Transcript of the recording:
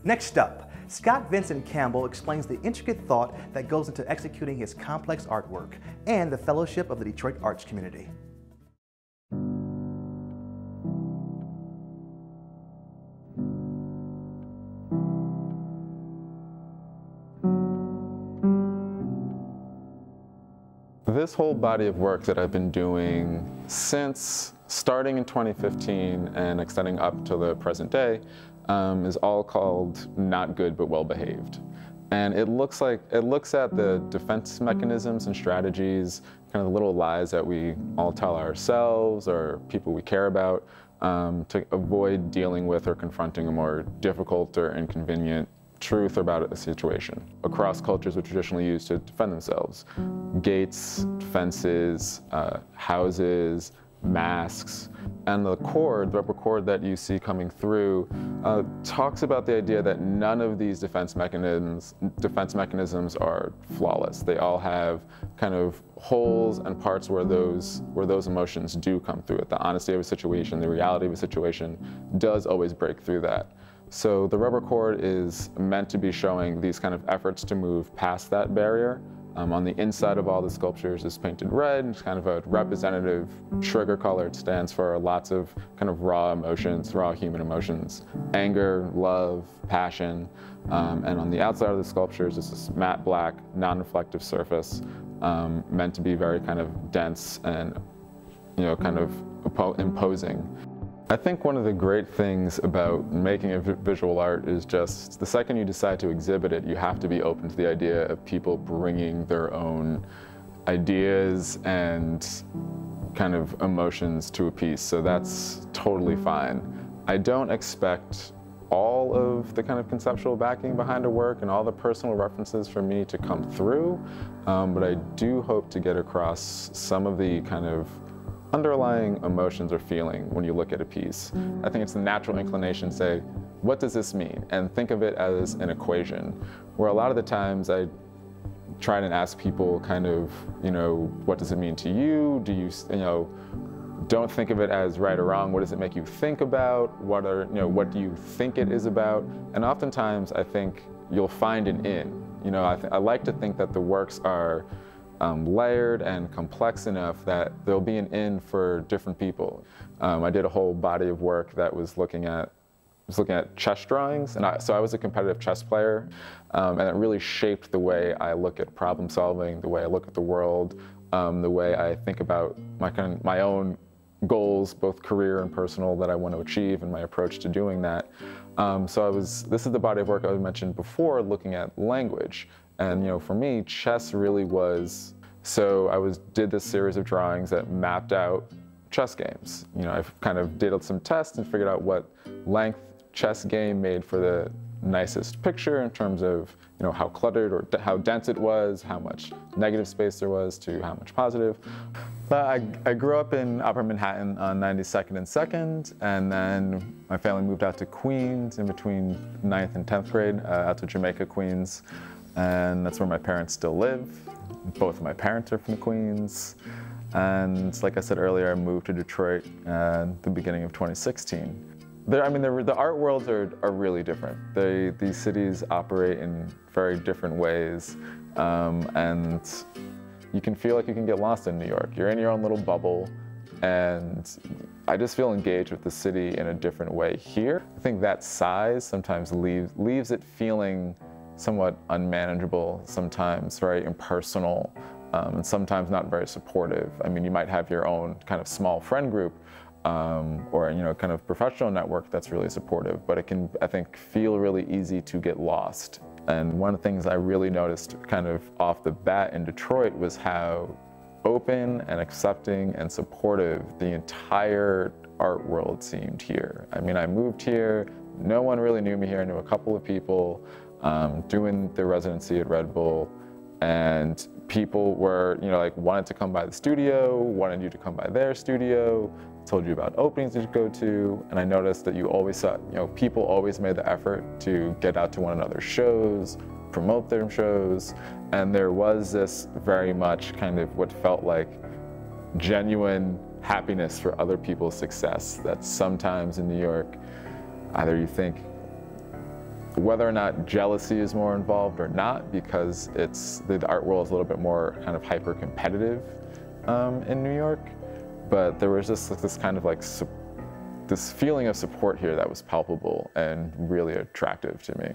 Next up, Scott Vincent Campbell explains the intricate thought that goes into executing his complex artwork and the fellowship of the Detroit arts community. This whole body of work that I've been doing since starting in 2015 and extending up to the present day is all called Not Good But Well Behaved. And it looks at the defense mechanisms and strategies, kind of the little lies that we all tell ourselves or people we care about to avoid dealing with or confronting a more difficult or inconvenient truth about a situation. Across cultures were traditionally used to defend themselves. Gates, fences, houses, masks, and the rubber cord that you see coming through talks about the idea that none of these defense mechanisms are flawless. They all have kind of holes and parts where those emotions do come through it. The honesty of a situation, the reality of a situation does always break through that. So the rubber cord is meant to be showing these kind of efforts to move past that barrier. On the inside of all the sculptures is painted red. It's kind of a representative trigger color. It stands for lots of kind of raw emotions, raw human emotions, anger, love, passion. And on the outside of the sculptures is this matte black, non-reflective surface meant to be very kind of dense and, kind of imposing. I think one of the great things about making a visual art is just the second you decide to exhibit it, you have to be open to the idea of people bringing their own ideas and kind of emotions to a piece. So that's totally fine. I don't expect all of the kind of conceptual backing behind a work and all the personal references for me to come through, but I do hope to get across some of the kind of underlying emotions or feeling when you look at a piece. I think it's the natural inclination to say, what does this mean? And think of it as an equation, where a lot of the times I try and ask people kind of, what does it mean to you? Do you, don't think of it as right or wrong. What does it make you think about? What do you think it is about? And oftentimes I think you'll find an in. I like to think that the works are layered and complex enough that there'll be an in for different people. I did a whole body of work that was looking at chess drawings, and so I was a competitive chess player, and it really shaped the way I look at problem solving, the way I look at the world, the way I think about my own goals, both career and personal, that I want to achieve, and my approach to doing that. This is the body of work I mentioned before, looking at language. And for me, chess really was, did this series of drawings that mapped out chess games. I kind of did some tests and figured out what length chess game made for the nicest picture in terms of how cluttered or how dense it was, how much negative space there was to how much positive. But I grew up in Upper Manhattan on 92nd and 2nd, and then my family moved out to Queens in between 9th and 10th grade, out to Jamaica, Queens. And that's where my parents still live. Both of my parents are from Queens. And like I said earlier, I moved to Detroit at the beginning of 2016. The art worlds are really different. These cities operate in very different ways. And you can feel like you can get lost in New York. You're in your own little bubble. And I just feel engaged with the city in a different way here. I think that size sometimes leaves it feeling somewhat unmanageable, sometimes very impersonal, and sometimes not very supportive. You might have your own kind of small friend group or kind of professional network that's really supportive, but it can, I think, feel really easy to get lost. And one of the things I really noticed kind of off the bat in Detroit was how open and accepting and supportive the entire art world seemed here. I moved here, no one really knew me here. I knew a couple of people doing the residency at Red Bull, and people were, wanted to come by the studio, wanted you to come by their studio, told you about openings that you go to, and I noticed that you always saw, people always made the effort to get out to one another's shows, promote their shows, and there was this very much kind of what felt like genuine happiness for other people's success that sometimes in New York, either you think whether or not jealousy is more involved or not, because the art world is a little bit more kind of hyper competitive in New York. But there was just this kind of like this feeling of support here that was palpable and really attractive to me.